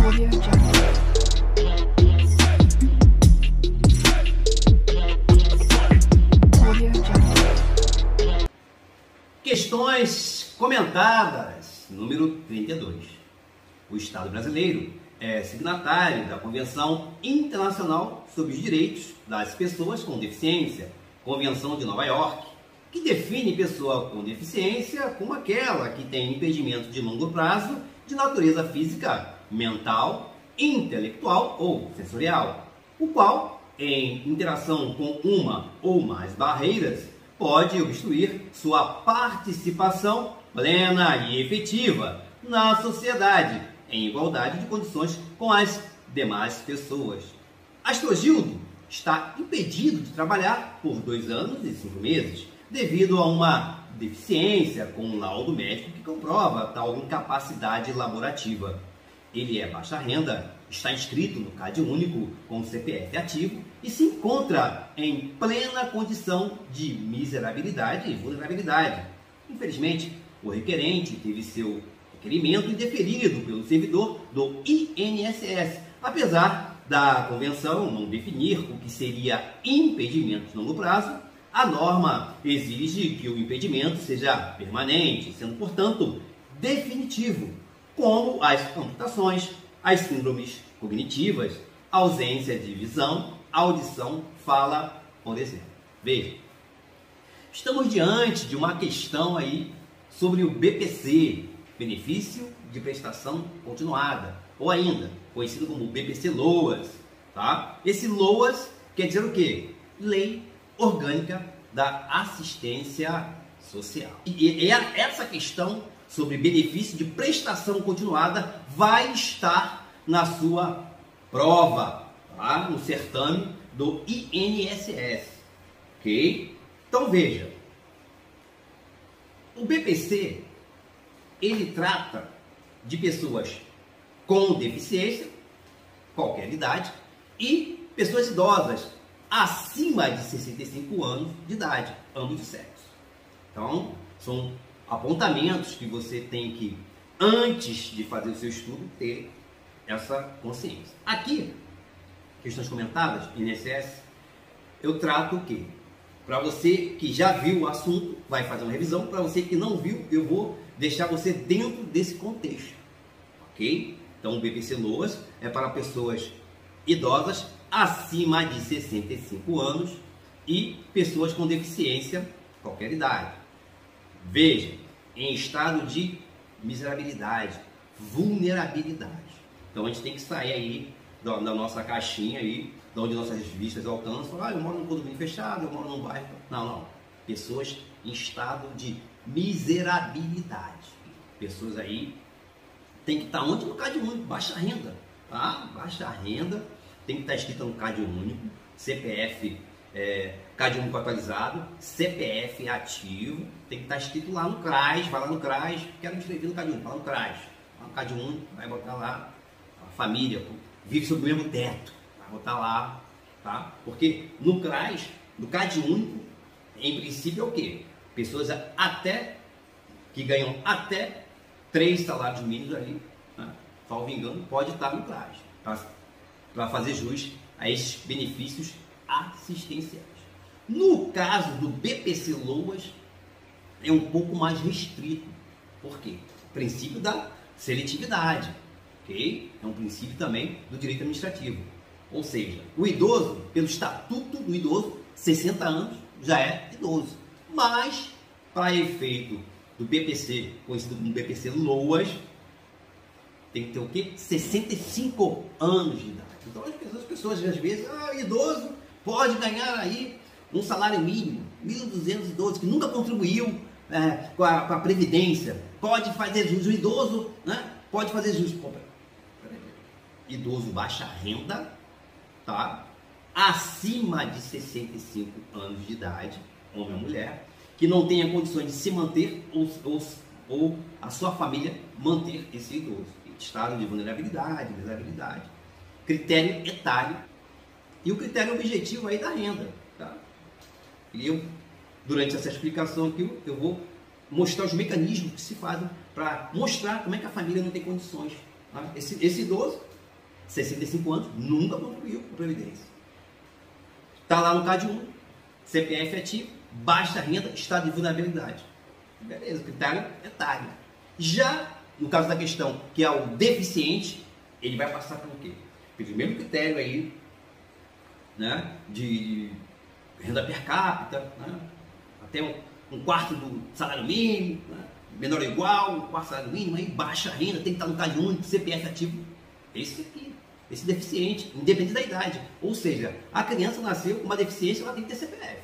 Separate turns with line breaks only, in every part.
Audio Jungle. Audio Jungle.
Questões comentadas, número 32. O Estado brasileiro é signatário da Convenção Internacional sobre os Direitos das Pessoas com Deficiência, Convenção de Nova York, que define pessoa com deficiência como aquela que tem impedimento de longo prazo de natureza física, mental, intelectual ou sensorial, o qual, em interação com uma ou mais barreiras, pode obstruir sua participação plena e efetiva na sociedade, em igualdade de condições com as demais pessoas. Astrogildo está impedido de trabalhar por 2 anos e 5 meses, devido a uma deficiência com um laudo médico que comprova tal incapacidade laborativa. Ele é baixa renda, está inscrito no CAD único com CPF ativo e se encontra em plena condição de miserabilidade e vulnerabilidade. Infelizmente, o requerente teve seu requerimento indeferido pelo servidor do INSS, apesar da convenção não definir o que seria impedimento de longo prazo. A norma exige que o impedimento seja permanente, sendo, portanto, definitivo, como as amputações, as síndromes cognitivas, ausência de visão, audição, fala, por exemplo. Veja, estamos diante de uma questão aí sobre o BPC, Benefício de Prestação Continuada, ou ainda conhecido como BPC-LOAS, tá? Esse LOAS quer dizer o quê? Lei Orgânica da Assistência Social. E essa questão sobre benefício de prestação continuada vai estar na sua prova, tá? No certame do INSS, ok? Então veja, o BPC ele trata de pessoas com deficiência, qualquer idade, e pessoas idosas acima de 65 anos de idade, ambos os sexos. Então, são apontamentos que você tem que, antes de fazer o seu estudo, ter essa consciência. Aqui, questões comentadas, INSS, eu trato o quê? Para você que já viu o assunto, vai fazer uma revisão. Para você que não viu, eu vou deixar você dentro desse contexto, ok? Então, o BPC-LOAS é para pessoas idosas acima de 65 anos e pessoas com deficiência, qualquer idade. Veja, em estado de miserabilidade, vulnerabilidade. Então, a gente tem que sair aí da nossa caixinha aí, de onde nossas vistas alcançam. Eu moro num condomínio fechado, eu moro num bairro. Não. Pessoas em estado de miserabilidade. Pessoas aí tem que estar onde? No CAD único, baixa renda, tá? Baixa renda, tem que estar escrito no CAD único, CPF, CAD único atualizado, CPF ativo, tem que estar escrito lá no CRAS, vai lá no CRAS, quero me inscrever no CAD único, vai lá no CRAS, vai no CAD único, vai botar lá, a família vive sob o mesmo teto, vai botar lá, tá? Porque no CRAS, no CAD único, em princípio é o quê? Pessoas até, que ganham até 3 salários mínimos ali, né? Salvo engano, pode estar no CRAS, para fazer jus a esses benefícios assistenciais. No caso do BPC-LOAS, é um pouco mais restrito. Por quê? O princípio da seletividade, ok? É um princípio também do direito administrativo. Ou seja, o idoso, pelo estatuto do idoso, 60 anos já é idoso. Mas, para efeito do BPC, conhecido como BPC-LOAS, tem que ter o quê? 65 anos de idade. Então as pessoas às vezes, idoso pode ganhar aí um salário mínimo, 1.212, que nunca contribuiu com a Previdência, pode fazer jus, o idoso, né? Pode fazer jus. Idoso baixa renda, tá? Acima de 65 anos de idade, homem ou mulher, que não tenha condições de se manter ou a sua família manter esse idoso. Estado de vulnerabilidade, miserabilidade, critério etário e o critério objetivo aí da renda, tá? E eu, durante essa explicação aqui, eu vou mostrar os mecanismos que se fazem para mostrar como é que a família não tem condições. Tá? Esse idoso 65 anos, nunca contribuiu para a Previdência. Está lá no CAD 1, CPF ativo, baixa renda, estado de vulnerabilidade. Beleza, critério etário. Já no caso da questão, que é o deficiente, ele vai passar pelo quê? Pelo mesmo critério aí, né, de renda per capita, né, até um quarto do salário mínimo, né, menor ou igual, um quarto do salário mínimo, aí baixa renda, tem que estar no CAD único, CPF ativo. Esse aqui, esse deficiente, independente da idade. Ou seja, a criança nasceu com uma deficiência, ela tem que ter CPF.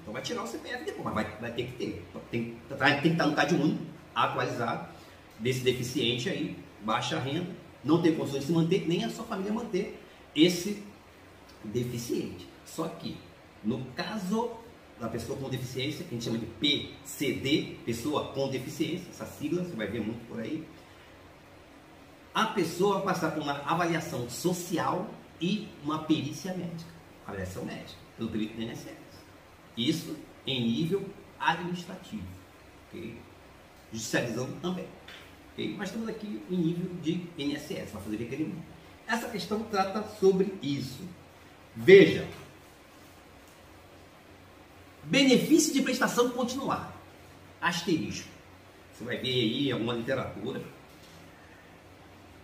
Então vai tirar o CPF depois, mas vai ter que ter. Tem que estar no CAD único, atualizado, desse deficiente aí, baixa renda, não tem condições de se manter, nem a sua família manter esse deficiente. Só que, no caso da pessoa com deficiência, que a gente chama de PCD, pessoa com deficiência, essa sigla, você vai ver muito por aí, a pessoa vai passar por uma avaliação social e uma perícia médica, avaliação médica, pelo perito do INSS. Isso em nível administrativo, ok? Judicializando também. Okay? Mas estamos aqui em nível de INSS, para fazer requerimento. Essa questão trata sobre isso. Veja, benefício de prestação continuada, asterisco. Você vai ver aí em alguma literatura.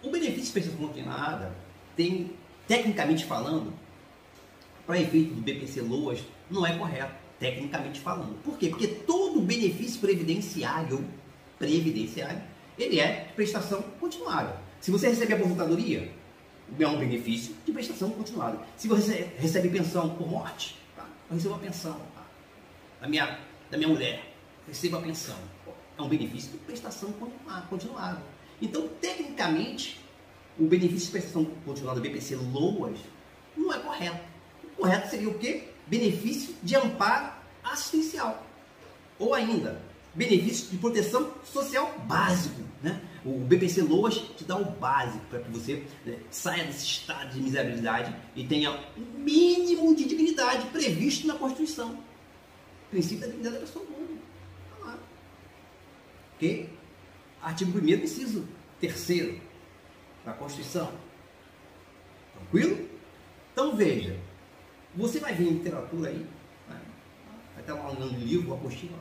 O benefício de prestação continuada tem, tecnicamente falando, para efeito do BPC-LOAS, não é correto, tecnicamente falando. Por quê? Porque todo benefício previdenciário, ele é de prestação continuada. Se você recebe aposentadoria, é um benefício de prestação continuada. Se você recebe pensão por morte, tá? Eu recebo a pensão, tá? da minha mulher, recebo a pensão. É um benefício de prestação continuada. Então, tecnicamente, o benefício de prestação continuada do BPC-LOAS não é correto. O correto seria o quê? Benefício de amparo assistencial. Ou ainda, benefício de proteção social básico, né? O BPC-LOAS te dá o básico para que você, né, saia desse estado de miserabilidade e tenha o mínimo de dignidade previsto na Constituição. O princípio da dignidade da pessoa humana. Tá lá. Ok? Artigo 1º, inciso 3º da Constituição. Tranquilo? Então veja, você vai ver em literatura aí, né? Vai estar lá no livro, a apostila,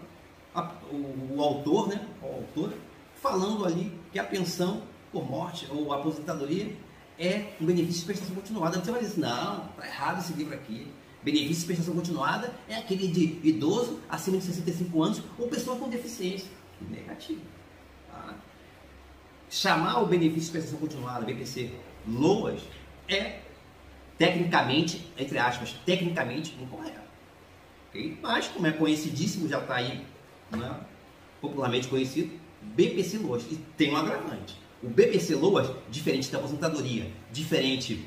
o autor, né, o autor, falando ali que a pensão por morte ou aposentadoria é um benefício de prestação continuada. Você vai dizer assim, não, está errado esse livro aqui. Benefício de prestação continuada é aquele de idoso acima de 65 anos ou pessoa com deficiência. Negativo. Tá? Chamar o benefício de prestação continuada, BPC-LOAS, é tecnicamente, entre aspas, tecnicamente incorreto. Okay? Mas, como é conhecidíssimo, já está aí, né, popularmente conhecido, BPC-LOAS. E tem um agravante. O BPC-LOAS, diferente da aposentadoria, diferente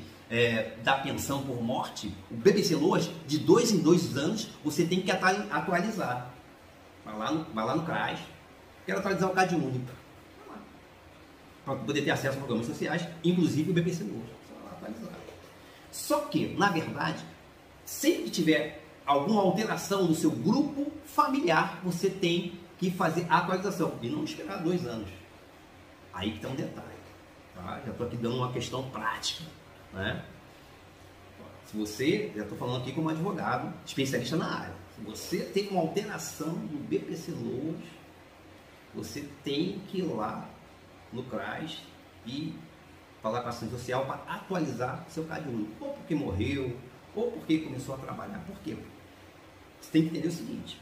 da pensão por morte, o BPC-LOAS, de 2 em 2 anos, você tem que atualizar. Vai lá no CRAS, quero atualizar o CAD único. Para poder ter acesso a programas sociais, inclusive o BPC-LOAS. Vai lá atualizar. Só que, na verdade, sempre que tiver alguma alteração no seu grupo familiar, você tem que fazer a atualização e não esperar 2 anos. Aí que está um detalhe. Tá? Já estou aqui dando uma questão prática. Né? Se você, já estou falando aqui como advogado, especialista na área, se você tem uma alteração no BPC-LOAS, você tem que ir lá no CRAS e falar com a ação social para atualizar seu CAD único, ou porque morreu, ou porque começou a trabalhar. Por quê? Você tem que entender o seguinte: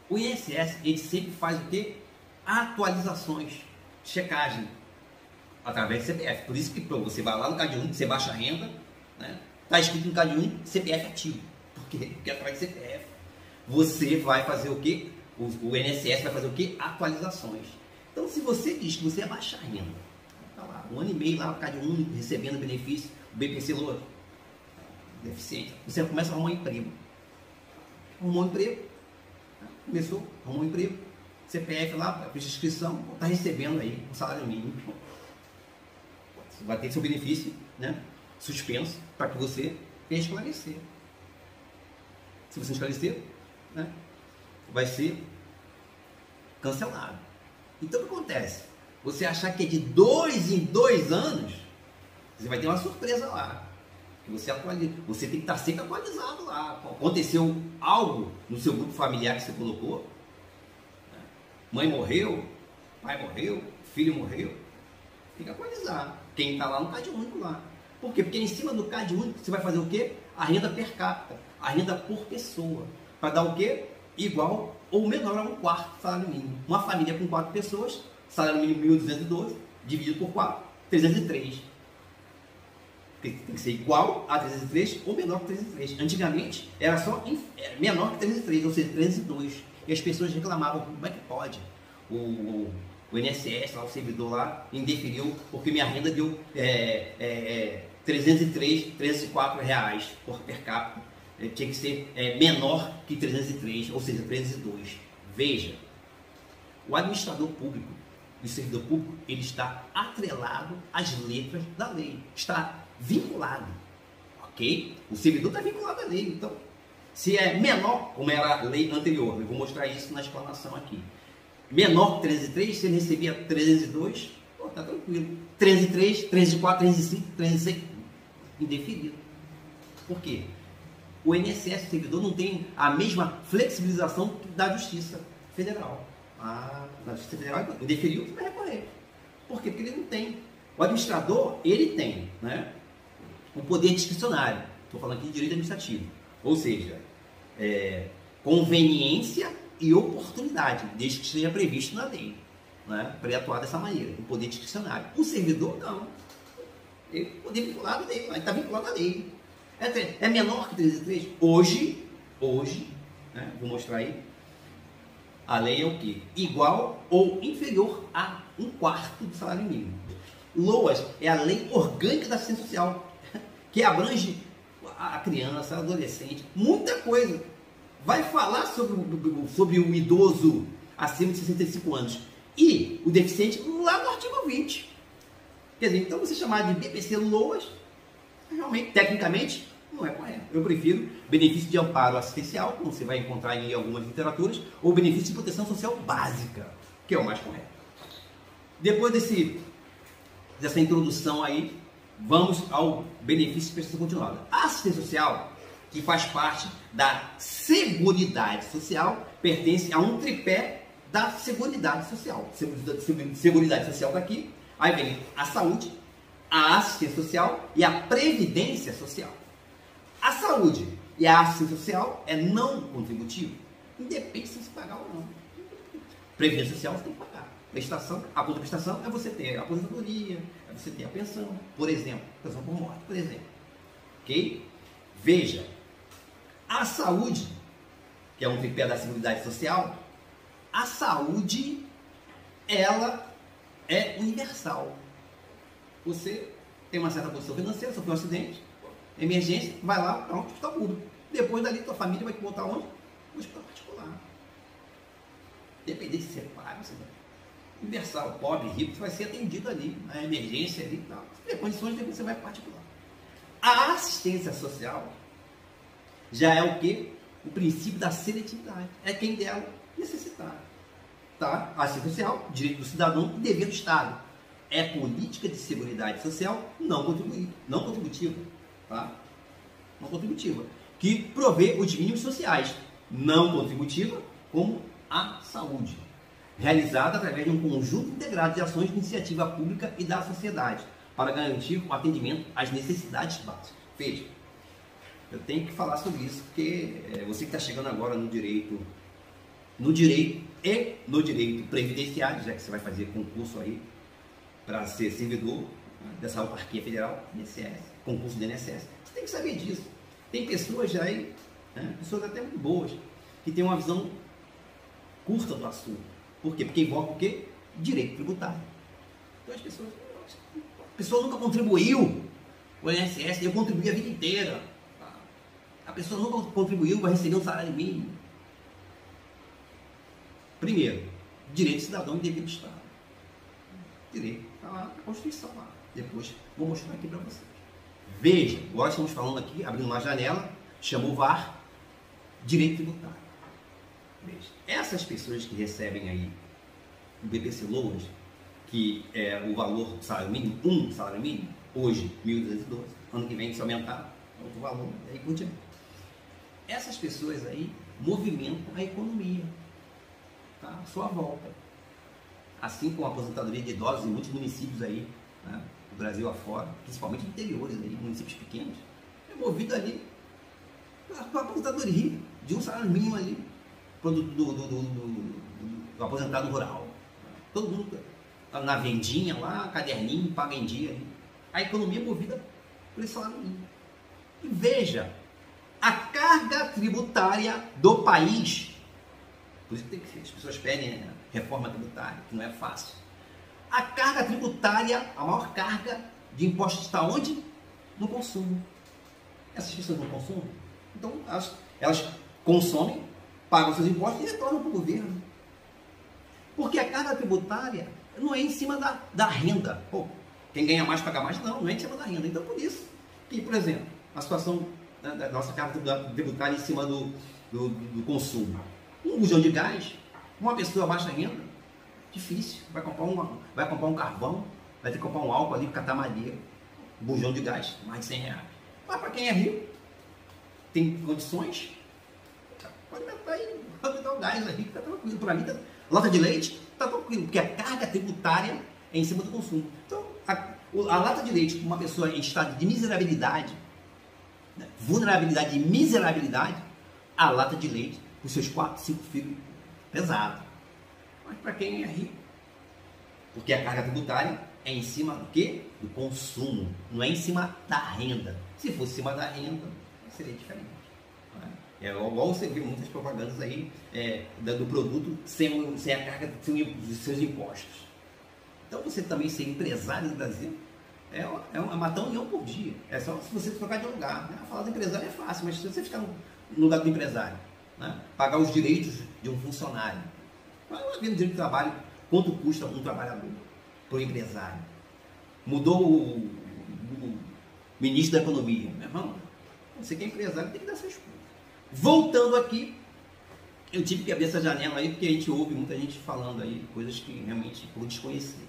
o INSS, ele sempre faz o quê? Atualizações, checagem, através do CPF. Por isso que você vai lá no CAD único, você baixa a renda, né? Está escrito no CAD único, CPF ativo. Por quê? Porque através do CPF você vai fazer o quê? O INSS vai fazer o quê? Atualizações. Então, se você diz que você é baixa renda, está lá, 1 ano e meio lá no CAD único, recebendo benefício, o BPC-LOAS, deficiente, você começa a arrumar emprego. Arrumou um emprego, começou, arrumou um emprego, CPF lá, fez inscrição, está recebendo aí um salário mínimo. Você vai ter seu benefício, né, suspenso para que você venha esclarecer. Se você esclarecer, né, vai ser cancelado. Então o que acontece? Você achar que é de 2 em 2 anos, Você vai ter uma surpresa lá. Que você tem que estar sempre atualizado lá. Aconteceu algo no seu grupo familiar que você colocou? Mãe morreu, pai morreu, filho morreu. Tem que atualizar. Quem está lá no CAD único lá. Por quê? Porque em cima do CAD único você vai fazer o quê? A renda per capita, a renda por pessoa. Para dar o quê? Igual ou menor a um quarto salário mínimo. Uma família com 4 pessoas, salário mínimo 1.212, dividido por 4, 303. Tem que ser igual a 303 ou menor que 303. Antigamente era menor que 303, ou seja, 302. E as pessoas reclamavam, como é que pode? O INSS, lá, o servidor lá, indeferiu, porque minha renda deu 303, 304 reais per capita. Tinha que ser menor que 303, ou seja, 302. Veja, o administrador público, o servidor público, ele está atrelado às letras da lei, está vinculado, ok? O servidor está vinculado à lei, então, se é menor, como era a lei anterior, eu vou mostrar isso na explanação aqui, menor que 303, se ele recebia 302, pô, tá tranquilo, 303, 304, 305, 306, indefinido. Por quê? O INSS, o servidor, não tem a mesma flexibilização da Justiça Federal. Na Justiça Federal, indeferiu, você vai recorrer. Por quê? Porque ele não tem. O administrador, ele tem, né, o poder discricionário. Estou falando aqui de direito administrativo. Ou seja, conveniência e oportunidade, desde que esteja previsto na lei, né, para ele atuar dessa maneira, o poder discricionário. O servidor, não. Ele poder vinculado a lei, ele está vinculado à lei. É menor que 303? Hoje, né, vou mostrar aí, a lei é o quê? Igual ou inferior a 1/4 do salário mínimo. LOAS é a Lei Orgânica da Assistência Social, que abrange a criança, a adolescente, muita coisa. Vai falar sobre o idoso acima de 65 anos e o deficiente lá no artigo 20. Quer dizer, então você chamar de BPC LOAS, realmente, tecnicamente, não é correto. Eu prefiro benefício de amparo assistencial, como você vai encontrar em algumas literaturas, ou benefício de proteção social básica, que é o mais correto. Depois dessa introdução aí, vamos ao benefício de prestação continuada. A assistência social, que faz parte da Seguridade Social, pertence a um tripé da Seguridade Social. Seguridade Social daqui, aí vem a saúde, a assistência social e a previdência social. A saúde e a assistência social é não contributivo, independe se você pagar ou não. Previdência social você tem que pagar. A contraprestação é você ter a aposentadoria, é você ter a pensão, por exemplo, pensão por morte, por exemplo. Ok? Veja, a saúde, que é um tripé da Seguridade Social, a saúde, ela é universal. Você tem uma certa posição financeira, sofreu um acidente, emergência, vai lá para um hospital público. Depois dali, tua família vai te botar onde? No hospital particular. Dependente se você paga, você vai. Universal, pobre, rico, você vai ser atendido ali, na emergência ali e tal. Se tiver condições, depois você vai para particular. A assistência social já é o quê? O princípio da seletividade. É quem dela necessitar. Tá? A assistência social, direito do cidadão e dever do Estado. É política de seguridade social não contributiva, tá? Não contributiva, que provê os mínimos sociais, não contributiva, como a saúde, realizada através de um conjunto integrado de ações de iniciativa pública e da sociedade, para garantir o atendimento às necessidades básicas. Veja, eu tenho que falar sobre isso, porque você que está chegando agora no direito previdenciário, já que você vai fazer concurso aí, para ser servidor dessa autarquia federal, INSS, concurso do INSS, você tem que saber disso. Tem pessoas já aí, né, pessoas até muito boas, que têm uma visão curta do assunto. Por quê? Porque envolve o quê? Direito tributário. Então as pessoas, a pessoa nunca contribuiu com o INSS, eu contribuí a vida inteira. A pessoa nunca contribuiu para receber um salário mínimo. Primeiro, direito cidadão e dever do Estado. Direito, está lá na Constituição lá. Depois vou mostrar aqui para vocês. Veja, agora estamos falando aqui, abrindo uma janela, chamou VAR, direito tributário. Veja, essas pessoas que recebem aí o BPC LOAS, que é o valor do salário mínimo, um salário mínimo, hoje 1.212, ano que vem se aumentar, outro valor, e aí por diante. Essas pessoas aí movimentam a economia, tá? À sua volta. Assim como a aposentadoria de idosos em muitos municípios aí, né, do Brasil afora, principalmente interiores aí, municípios pequenos, é movido ali com a aposentadoria de um salário mínimo ali, do aposentado rural. Todo mundo na vendinha lá, caderninho, paga em dia ali. A economia é movida por esse salário mínimo. E veja, a carga tributária do país, por isso que as pessoas pedem reforma tributária, que não é fácil. A carga tributária, a maior carga de impostos está onde? No consumo. Essas pessoas não consomem? Então elas consomem, pagam seus impostos e retornam para o governo. Porque a carga tributária não é em cima da renda. Pô, quem ganha mais paga mais? Não é em cima da renda. Então por isso que, por exemplo, a situação da nossa carga tributária em cima do consumo. 1 bujão de gás, uma pessoa baixa renda, difícil. Vai comprar um carvão, vai ter que comprar um álcool ali para catar madeira. Um bujão de gás, mais de 100 reais. Mas para quem é rico, tem condições, pode aumentar o gás aí, está tranquilo. Para mim, lata de leite está tranquilo, porque a carga tributária é em cima do consumo. Então, a lata de leite, uma pessoa em estado de miserabilidade, né, vulnerabilidade e miserabilidade, a lata de leite, com seus 4, 5 filhos, pesado. Mas para quem é rico, porque a carga tributária é em cima do quê? Do consumo, não é em cima da renda. Se fosse em cima da renda, seria diferente. É igual você vê muitas propagandas aí do produto sem a carga dos seus impostos. Então você também ser empresário no Brasil é matar um leão por dia. É só se você trocar de lugar. Né? Falar do empresário é fácil, mas se você ficar no lugar do empresário, né? Pagar os direitos de um funcionário, vai ver no direito do trabalho quanto custa um trabalhador para o empresário. Mudou o ministro da Economia. Meu irmão, você que é empresário tem que dar seus pulos. Voltando aqui, eu tive que abrir essa janela aí porque a gente ouve muita gente falando aí coisas que realmente por desconhecer.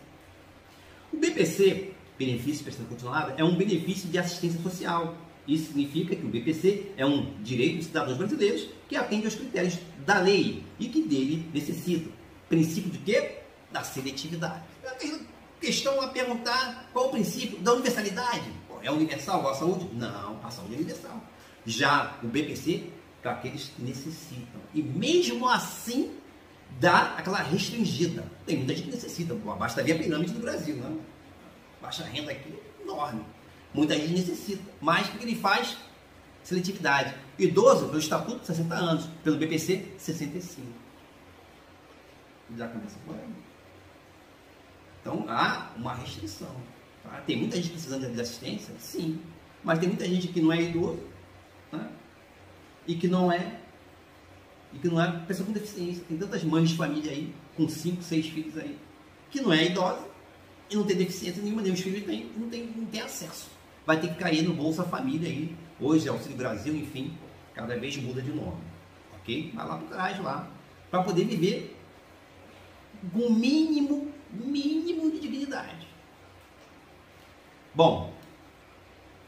O BPC, benefício de prestação continuada, é um benefício de assistência social. Isso significa que o BPC é um direito dos cidadãos brasileiros que atende aos critérios da lei e que dele necessita. Princípio de quê? Da seletividade. Questão a perguntar qual o princípio da universalidade. É universal igual a saúde? Não, a saúde é universal. Já o BPC, para aqueles que necessitam. E mesmo assim, dá aquela restringida. Tem muita gente que necessita. Basta ver a pirâmide do Brasil, né? Baixa renda aqui, enorme. Muita gente necessita. Mas porque ele faz seletividade. Idoso, pelo Estatuto, 60 anos. Pelo BPC, 65. Já começa por aí. Então, há uma restrição. Tá? Tem muita gente precisando de assistência? Sim. Mas tem muita gente que não é idoso, né? e que não é pessoa com deficiência. Tem tantas mães de família aí, com 5, 6 filhos aí, que não é idosa e não tem deficiência nenhuma, nem os filhos têm, não tem acesso. Vai ter que cair no Bolsa Família aí, hoje é Auxílio Brasil, enfim, cada vez muda de nome, ok? Vai lá para trás lá, para poder viver com o mínimo de dignidade. Bom,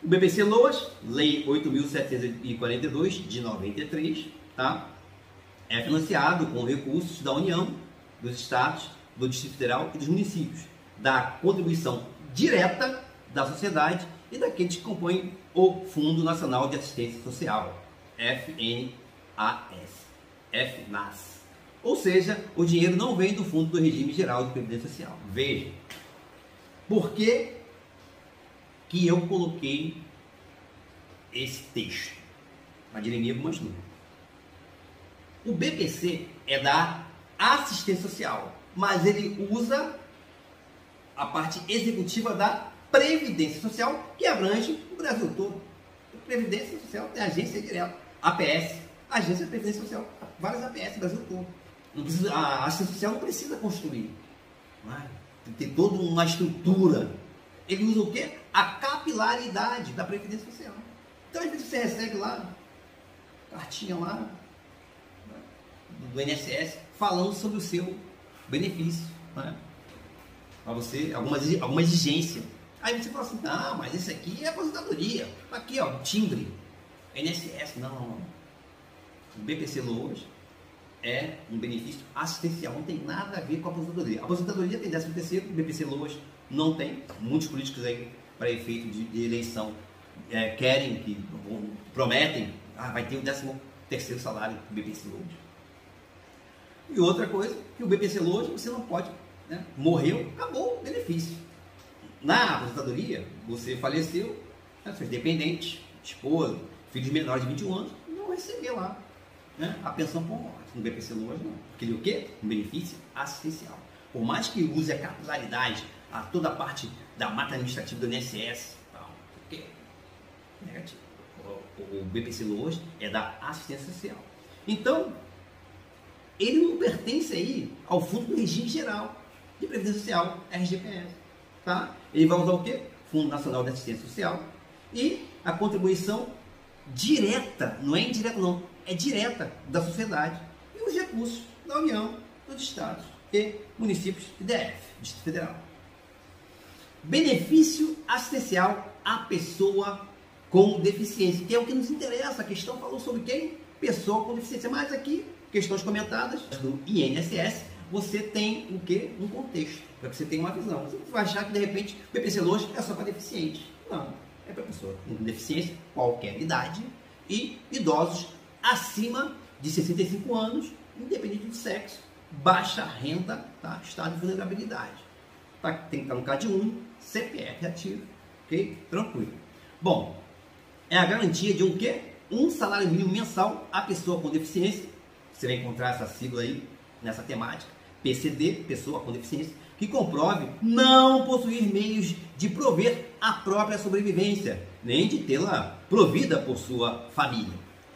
o BPC Loas, Lei 8.742 de 93, tá? É financiado com recursos da União, dos Estados, do Distrito Federal e dos municípios, da contribuição direta da sociedade e daqueles que compõem o Fundo Nacional de Assistência Social, FNAS. Ou seja, o dinheiro não vem do Fundo do Regime Geral de Previdência Social. Veja, por que eu coloquei esse texto? Para dirimir algumas dúvidas. O BPC é da assistência social, mas ele usa a parte executiva da Previdência Social, que abrange o Brasil todo. A Previdência Social tem agência direta, APS, Agência de Previdência Social, várias APS no Brasil todo. Não precisa, a assistência social não precisa construir, tem que ter toda uma estrutura. Ele usa o quê? A capilaridade da Previdência Social. Então, às vezes você recebe lá, cartinha lá, do INSS, falando sobre o seu benefício. para você alguma exigência. Aí você fala assim, ah, mas esse aqui é aposentadoria. Aqui, ó, timbre. INSS, não. O BPC Loas é um benefício assistencial, não tem nada a ver com a aposentadoria. A aposentadoria tem 13º, o BPC Loas não tem. Muitos políticos aí, para efeito de eleição, querem, prometem, vai ter o 13º salário do BPC Loas. E outra coisa, que o BPC Loas você não pode, né? Morreu, acabou o benefício. Na aposentadoria, você faleceu, né, seus dependentes, esposa, filhos menores de 21 anos, não receber lá, né, a pensão por morte. No BPC Loas não. Porque ele o quê? Um benefício assistencial. Por mais que use a capilaridade, toda a parte da mata administrativa do INSS, tal, porque negativo. O BPC Loas é da assistência social. Então, ele não pertence aí ao Fundo do Regime Geral de Previdência Social, RGPS. Tá? Ele vai usar o quê? Fundo Nacional de Assistência Social e a contribuição direta, não é indireta não, é direta da sociedade e os recursos da União, dos estados e municípios e DF, Distrito Federal. Benefício assistencial à pessoa com deficiência, que é o que nos interessa. A questão falou sobre quem? Pessoa com deficiência. Mas aqui, questões comentadas do INSS, você tem o quê? Um contexto, para que você tenha uma visão. Você vai achar que de repente o BPC Loas é só para deficiente. Não, é para pessoa com deficiência, qualquer idade, e idosos acima de 65 anos, independente de sexo, baixa renda, tá? Estado de vulnerabilidade. Tá? Tem que estar no CAD único, CPF ativo, ok? Tranquilo. Bom, é a garantia de um quê? Um salário mínimo mensal à pessoa com deficiência. Você vai encontrar essa sigla aí nessa temática, PCD, pessoa com deficiência, que comprove não possuir meios de prover a própria sobrevivência, nem de tê-la provida por sua família.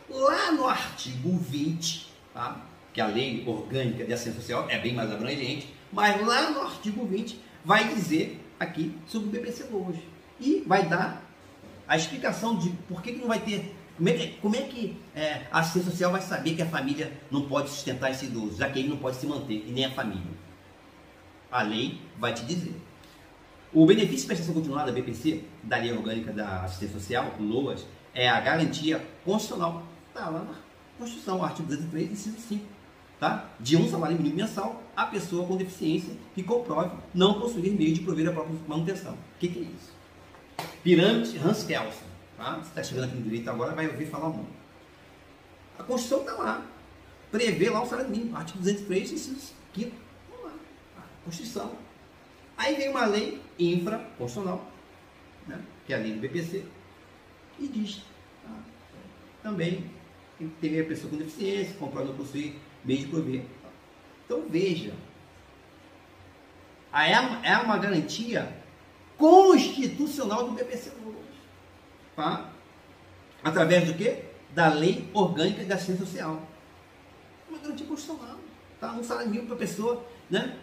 Lá no artigo 20, tá? Que a Lei Orgânica de Assistência Social é bem mais abrangente, mas lá no artigo 20 vai dizer aqui sobre o BPC Loas e vai dar a explicação de por que não vai ter. Como é que a assistência social vai saber que a família não pode sustentar esse idoso, já que ele não pode se manter, e nem a família? A lei vai te dizer. O benefício de prestação continuada, BPC, da Lei Orgânica da Assistência Social, LOAS, é a garantia constitucional. Está lá na Constituição, artigo 203, inciso 5. Tá? De um salário mínimo mensal à pessoa com deficiência que comprove não possuir meio de prover a própria manutenção. O que é isso? Pirâmide Hans Kelsen. Tá? Você está chegando aqui no direito agora, vai ouvir falar muito. A Constituição está lá. Prevê lá o salário mínimo. Artigo 203, inciso 5. Vamos lá. A Constituição. Aí vem uma lei infraconstitucional, né? Que é a lei do BPC, e diz, tá? Também tem que ter a pessoa com deficiência, comprove não possuir meio de prover. Então veja, é uma garantia constitucional do BPC Loas, tá? Através do quê? Da Lei Orgânica de Assistência Social. Uma garantia constitucional, tá? Um salário mínimo para pessoa, né,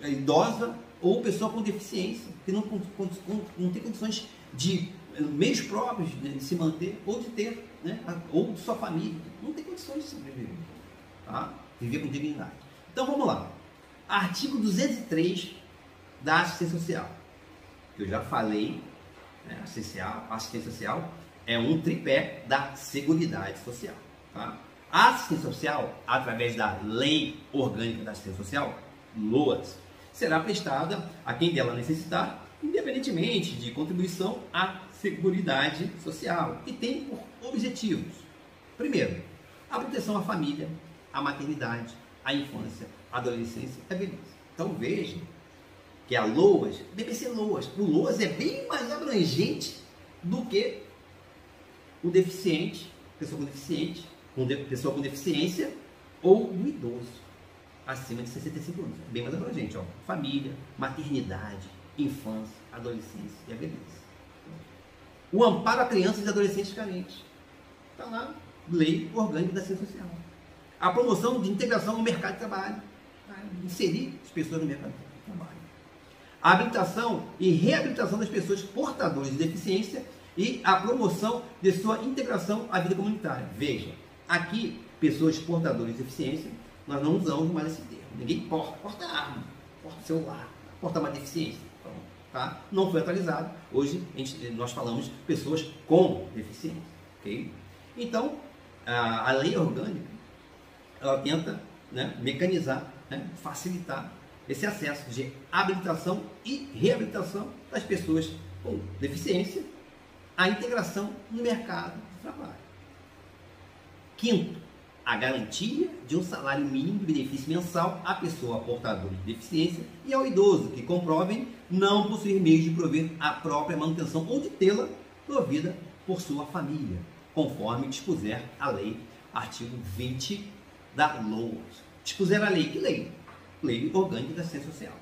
idosa ou pessoa com deficiência, que não tem condições de meios próprios de se manter ou de ter, né, ou de sua família. Não tem condições de sobreviver, tá? Viver com dignidade. Então vamos lá. Artigo 203 da Assistência Social. Eu já falei, né, assistência social é um tripé da Seguridade Social. Tá? A assistência social, através da Lei Orgânica da Assistência Social, LOAS, será prestada a quem dela necessitar, independentemente de contribuição à Seguridade Social, e tem por objetivos: primeiro, a proteção à família, à maternidade, à infância, à adolescência e à velhice. Então veja que a LOAS, BPC Loas, o Loas é bem mais abrangente do que o deficiente, pessoa com deficiência ou o idoso acima de 65 anos. Bem mais abrangente, ó. Família, maternidade, infância, adolescência e a velhice. O amparo a crianças e adolescentes carentes. Está lá, Lei Orgânica da Assistência Social. A promoção de integração no mercado de trabalho. Inserir as pessoas no mercado de trabalho. A habilitação e reabilitação das pessoas portadoras de deficiência e a promoção de sua integração à vida comunitária. Veja, aqui, pessoas portadoras de deficiência, nós não usamos mais esse termo. Ninguém porta arma, porta celular, portar uma deficiência. Então, tá? Não foi atualizado. Hoje nós falamos pessoas com deficiência. Okay? Então, a lei orgânica, ela tenta, né, mecanizar, né, facilitar esse acesso de habilitação e reabilitação das pessoas com deficiência, a integração no mercado de trabalho. Quinto, a garantia de um salário mínimo de benefício mensal à pessoa portadora de deficiência e ao idoso que comprovem não possuir meios de prover a própria manutenção ou de tê-la provida por sua família, conforme dispuser a lei, artigo 20 da LOAS. Dispuser a lei, que lei? Lei Orgânica da Assistência Social.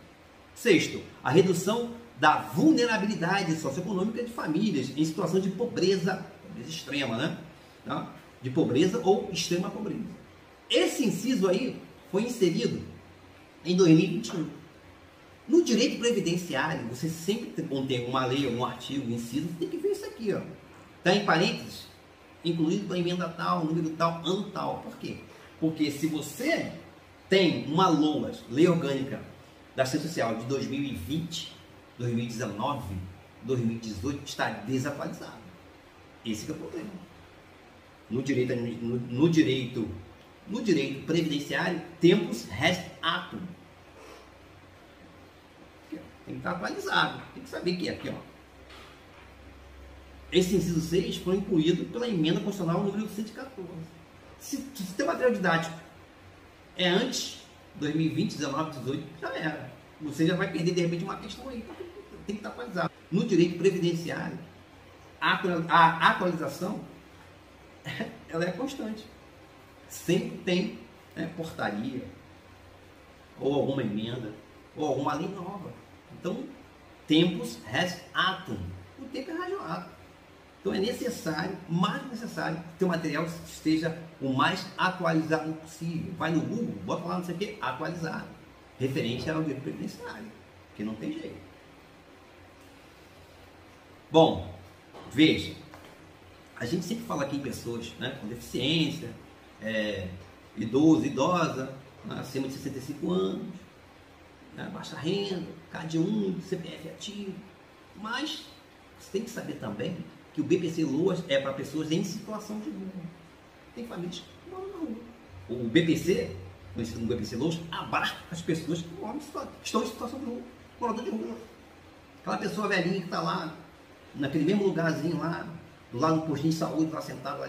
Sexto, a redução da vulnerabilidade socioeconômica de famílias em situação de pobreza extrema, né? Tá? De pobreza ou extrema pobreza. Esse inciso aí foi inserido em 2021. No direito previdenciário, você sempre contém uma lei, um artigo, um inciso, tem que ver isso aqui, ó. Está em parênteses, incluído para emenda tal, número tal, ano tal. Por quê? Porque se você tem uma LOAS, Lei Orgânica da Assistência Social de 2020, 2019, 2018, está desatualizado. Esse que é o problema. No direito previdenciário, tempus res atum. Tem que estar atualizado. Tem que saber que é aqui, ó. Esse inciso 6 foi incluído pela emenda constitucional número 114. Se o teu material didático é antes 2020, 19, 18, já era. Você já vai perder de repente uma questão aí. Tem que estar atualizado. No direito previdenciário, a atualização ela é constante. Sempre tem, né, portaria, ou alguma emenda, ou alguma lei nova. Então, tempus res atum. O tempo é razoável. Então é necessário, mais necessário, que o material esteja o mais atualizado possível. Vai no Google, bota lá não sei o que, atualizado. Referente ao direito previdenciário, que não tem jeito. Bom, veja, a gente sempre fala aqui em pessoas, né, com deficiência, idoso, idosa, né, acima de 65 anos, né, baixa renda, CAD1, CPF ativo, mas você tem que saber também que o BPC-LOAS é para pessoas em situação de rua. Tem famílias que moram na rua. O BPC, conhecido como BPC-LOAS, abarca as pessoas que estão em situação de rua, morador de rua. Aquela pessoa velhinha que está lá, naquele mesmo lugarzinho lá, do lado do postinho de saúde, lá sentado, lá,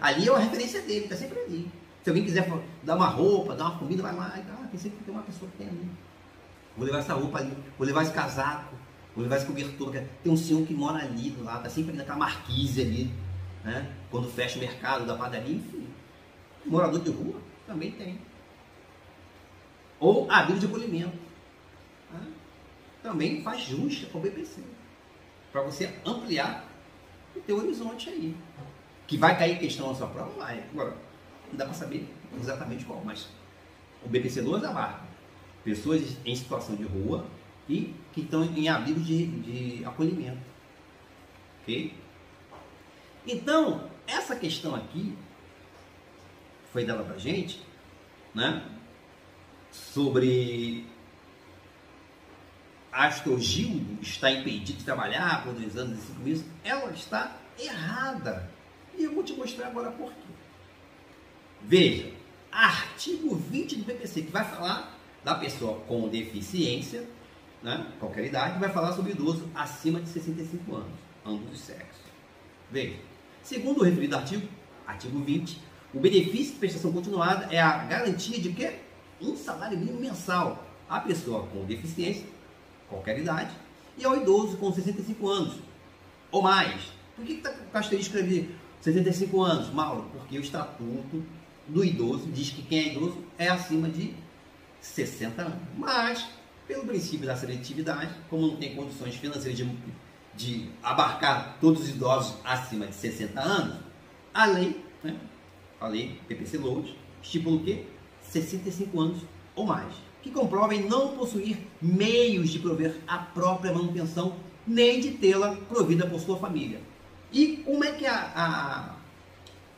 ali é a referência dele, está sempre ali. Se alguém quiser dar uma roupa, dar uma comida, vai lá, tem sempre tem uma pessoa que tem ali. Vou levar essa roupa ali, vou levar esse casaco, vou levar esse cobertor. Tem um senhor que mora ali do lado, está sempre ali naquela marquise ali, né? Quando fecha o mercado da padaria, enfim. Morador de rua também tem. Ou abrigo de acolhimento, né? Também faz jus ao BPC, para você ampliar o teu horizonte aí. Que vai cair questão na sua prova, vai. Agora, não dá para saber exatamente qual, mas o BPC-LOAS abarca pessoas em situação de rua e que estão em abrigos de acolhimento. Ok? Então, essa questão aqui foi dada para a gente, né, sobre Astorgildo está impedido de trabalhar por 2 anos e 5 meses, ela está errada. E eu vou te mostrar agora por quê. Veja, artigo 20 do BPC, que vai falar da pessoa com deficiência, né, qualquer idade, vai falar sobre idoso acima de 65 anos, ambos os sexos. Veja, segundo o referido artigo 20, o benefício de prestação continuada é a garantia de que um salário mínimo mensal à pessoa com deficiência, qualquer idade, e ao idoso com 65 anos ou mais. Por que está com asterisco ali 65 anos, Mauro? Porque o estatuto do idoso diz que quem é idoso é acima de 60 anos. Mas, pelo princípio da seletividade, como não tem condições financeiras de abarcar todos os idosos acima de 60 anos, a lei, né, a lei PPC-LOAS, estipula o quê? 65 anos ou mais, que comprovem não possuir meios de prover a própria manutenção, nem de tê-la provida por sua família. E como é que a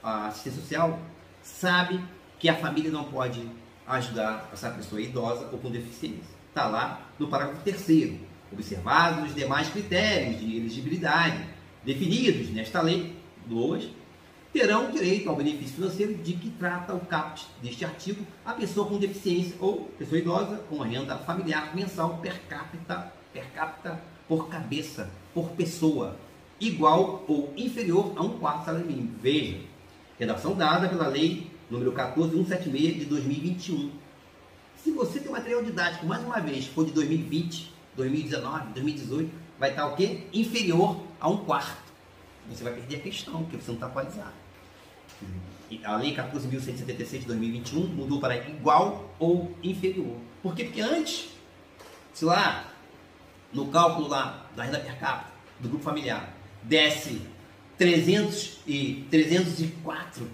assistência social sabe que a família não pode ajudar essa pessoa idosa ou com deficiência? Está lá no parágrafo 3º. Observados os demais critérios de elegibilidade definidos nesta lei, 2, terão direito ao benefício financeiro de que trata o caput deste artigo a pessoa com deficiência ou pessoa idosa com renda familiar mensal per capita por cabeça, por pessoa, igual ou inferior a 1/4 salário mínimo. Veja, redação dada pela lei número 14.176 de 2021. Se você tem material didático, mais uma vez, for de 2020, 2019, 2018, vai estar o quê? Inferior a 1/4. Você vai perder a questão, porque você não está atualizado. A lei 14.176 de 2021 mudou para igual ou inferior. Por quê? Porque antes, se lá, no cálculo lá da renda per capita, do grupo familiar, desce 304,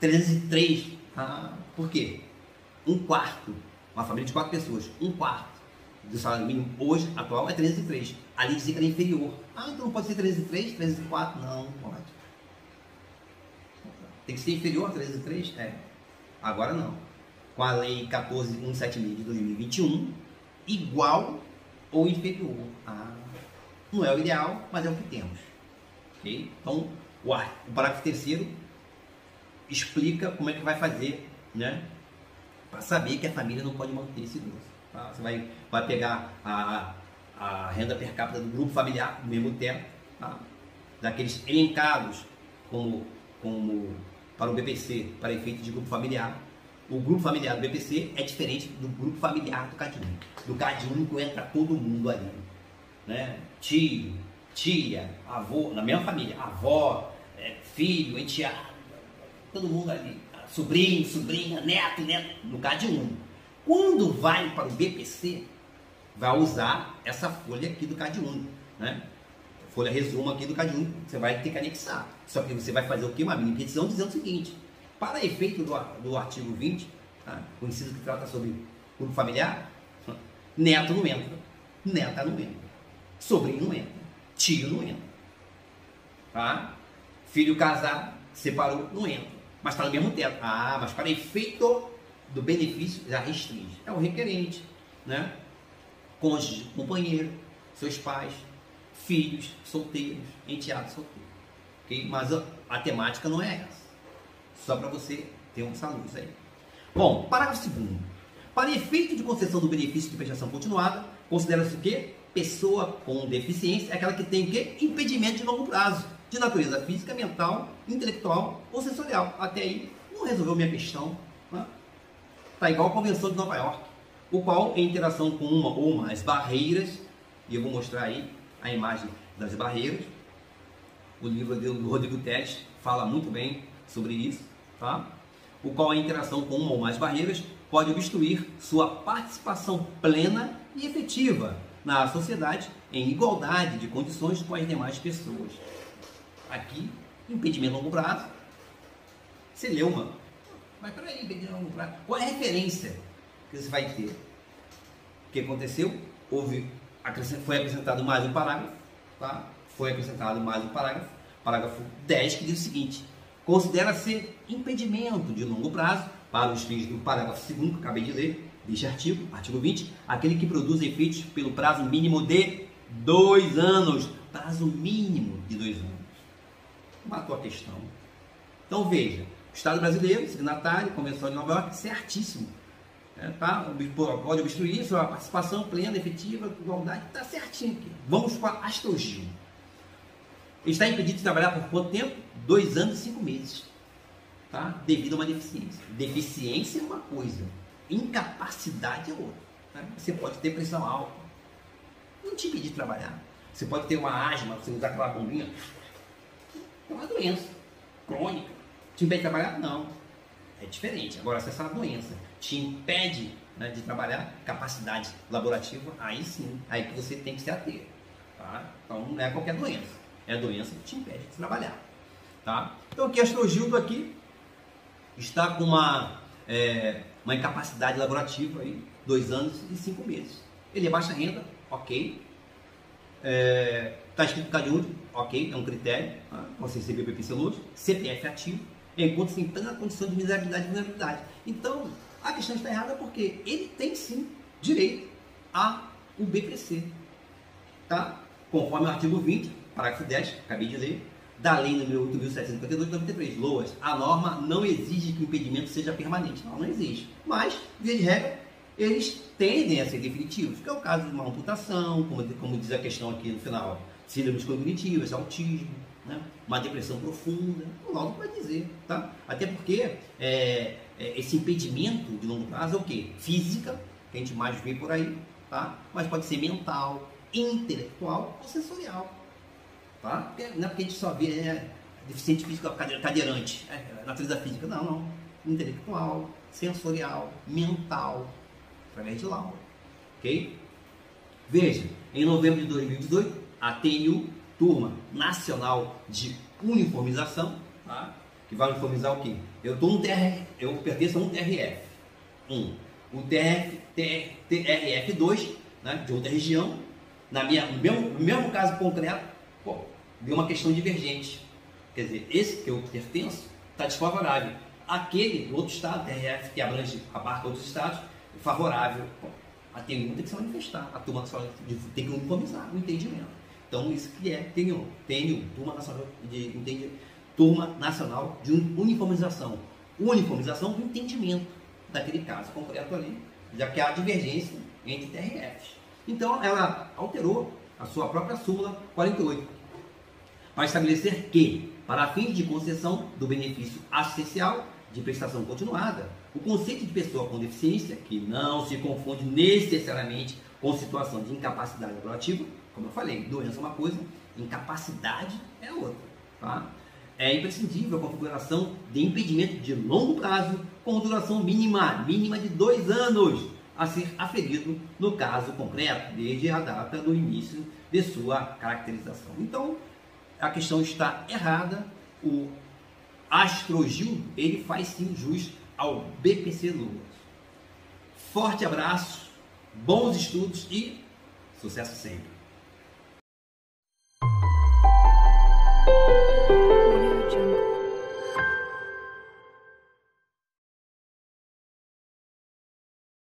303. Por quê? 1/4. Uma família de 4 pessoas, 1/4 do salário mínimo hoje, atual, é 303. Ali dizia que era inferior. Então não pode ser 303, 304? Não, não pode. Tem que ser inferior a 303? Agora não. Com a lei 14.176 de 2021, igual ou inferior. Não é o ideal, mas é o que temos. Okay? Então, o parágrafo 3º explica como é que vai fazer, né? Para saber que a família não pode manter esse idoso. Tá? Você vai pegar a renda per capita do grupo familiar, do mesmo teto, tá? Daqueles elencados como para o BPC, para efeito de grupo familiar. O grupo familiar do BPC é diferente do grupo familiar do CadÚnico. Do CadÚnico entra todo mundo ali, né? Tio, tia, avô, na mesma família, avó, filho, enteado, todo mundo ali, sobrinho, sobrinha, neto, no CadÚnico. Quando vai para o BPC, vai usar essa folha aqui do CadÚnico, né? Folha resumo aqui do CadÚnico, você vai ter que anexar. Só que você vai fazer o quê? Uma mini petição dizendo o seguinte: para efeito do artigo 20, tá? O inciso que trata sobre grupo familiar, neto não entra, neta não entra, sobrinho não entra, tio não entra, tá? Filho casado, separou, não entra, mas está no mesmo teto. Mas para efeito do benefício já restringe. É o requerente, né? Cônjuge, companheiro, seus pais, filhos solteiros, enteados solteiros. Okay? Mas a temática não é essa. Só para você ter essa luz aí. Bom, parágrafo 2º. Para efeito de concessão do benefício de prestação continuada, considera-se o quê? Pessoa com deficiência é aquela que tem o quê? Impedimento de longo prazo, de natureza física, mental, intelectual ou sensorial. Até aí, não resolveu minha questão. Né? Tá igual a Convenção de Nova York, o qual, em interação com uma ou mais barreiras, e eu vou mostrar aí a imagem das barreiras, o livro do Rodrigo Teles fala muito bem sobre isso, tá? O qual, em interação com uma ou mais barreiras, pode obstruir sua participação plena e efetiva na sociedade em igualdade de condições com as demais pessoas. Aqui, impedimento a longo prazo. Você leu uma. Mas peraí, impedimento a longo prazo. Qual é a referência que você vai ter? O que aconteceu? Foi acrescentado mais um parágrafo, tá? Foi acrescentado mais um parágrafo, parágrafo 10, que diz o seguinte: considera-se impedimento de longo prazo, para os fins do parágrafo 2º, que eu acabei de ler, deste artigo, artigo 20, aquele que produz efeitos pelo prazo mínimo de 2 anos. Prazo mínimo de 2 anos. Matou a questão. Então veja, o Estado brasileiro, signatário, Convenção de Nova York, certíssimo. Tá? Pode obstruir sua participação plena, efetiva, igualdade, está certinho aqui. Vamos para Astrogil. Ele está impedido de trabalhar por quanto tempo? 2 anos e 5 meses. Tá? Devido a uma deficiência. Deficiência é uma coisa, incapacidade é outra. Tá? Você pode ter pressão alta, não te impedir de trabalhar. Você pode ter uma asma, você usar aquela bombinha, é uma doença crônica. Te impede de trabalhar? Não. É diferente. Agora, se essa doença te impede, né, de trabalhar, capacidade laborativa, aí sim, aí que você tem que se ater. Tá? Então, não é qualquer doença. É a doença que te impede de trabalhar. Tá? Então, aqui, Astrogildo aqui está com uma incapacidade laborativa, aí, 2 anos e 5 meses. Ele é baixa renda, ok. Está escrito no CadÚnico, ok, é um critério, tá? Você receber o PPC Lourdes, CPF ativo, encontra-se em plena condição de miserabilidade e vulnerabilidade. Então, a questão está errada porque ele tem sim direito o BPC, tá? Conforme o artigo 20, parágrafo 10, acabei de ler, da lei número 8.752 de 93, LOAS, a norma não exige que o impedimento seja permanente, não exige, mas, via de regra, eles tendem a ser definitivos, que é o caso de uma amputação, como diz a questão aqui no final, síndromes cognitivas, autismo, né? Uma depressão profunda, o laudo vai dizer, tá? Até porque esse impedimento de longo prazo é o quê? Física, que a gente mais vê por aí, tá? Mas pode ser mental, intelectual ou sensorial, tá? Porque, não é porque a gente só vê deficiente físico cadeirante, natureza física, não. Intelectual, sensorial, mental, através de laudo, ok? Veja, em novembro de 2018, a TNU, Turma Nacional de Uniformização, tá? Que vai uniformizar o quê? Eu pertenço a um TRF, o TRF2, né, de outra região, no mesmo caso concreto, deu uma questão divergente. Quer dizer, esse que eu pertenço está desfavorável. Aquele do outro estado, TRF, que abarca outros estados, favorável. A TNU tem que se manifestar, a Turma Nacional tem que uniformizar o entendimento. Então, isso que é TNU, Turma Nacional de Uniformização. Uniformização do entendimento daquele caso concreto ali, já que há divergência entre TRFs. Então, ela alterou a sua própria súmula 48, para estabelecer que, para fins de concessão do benefício assistencial de prestação continuada, o conceito de pessoa com deficiência, que não se confunde necessariamente com situação de incapacidade relativa, como eu falei, doença é uma coisa, incapacidade é outra, tá? É imprescindível a configuração de impedimento de longo prazo com duração mínima de 2 anos, a ser aferido no caso concreto, desde a data do início de sua caracterização. Então, a questão está errada, o Astrogil, ele faz sim jus ao BPC LOAS. Forte abraço, bons estudos e sucesso sempre!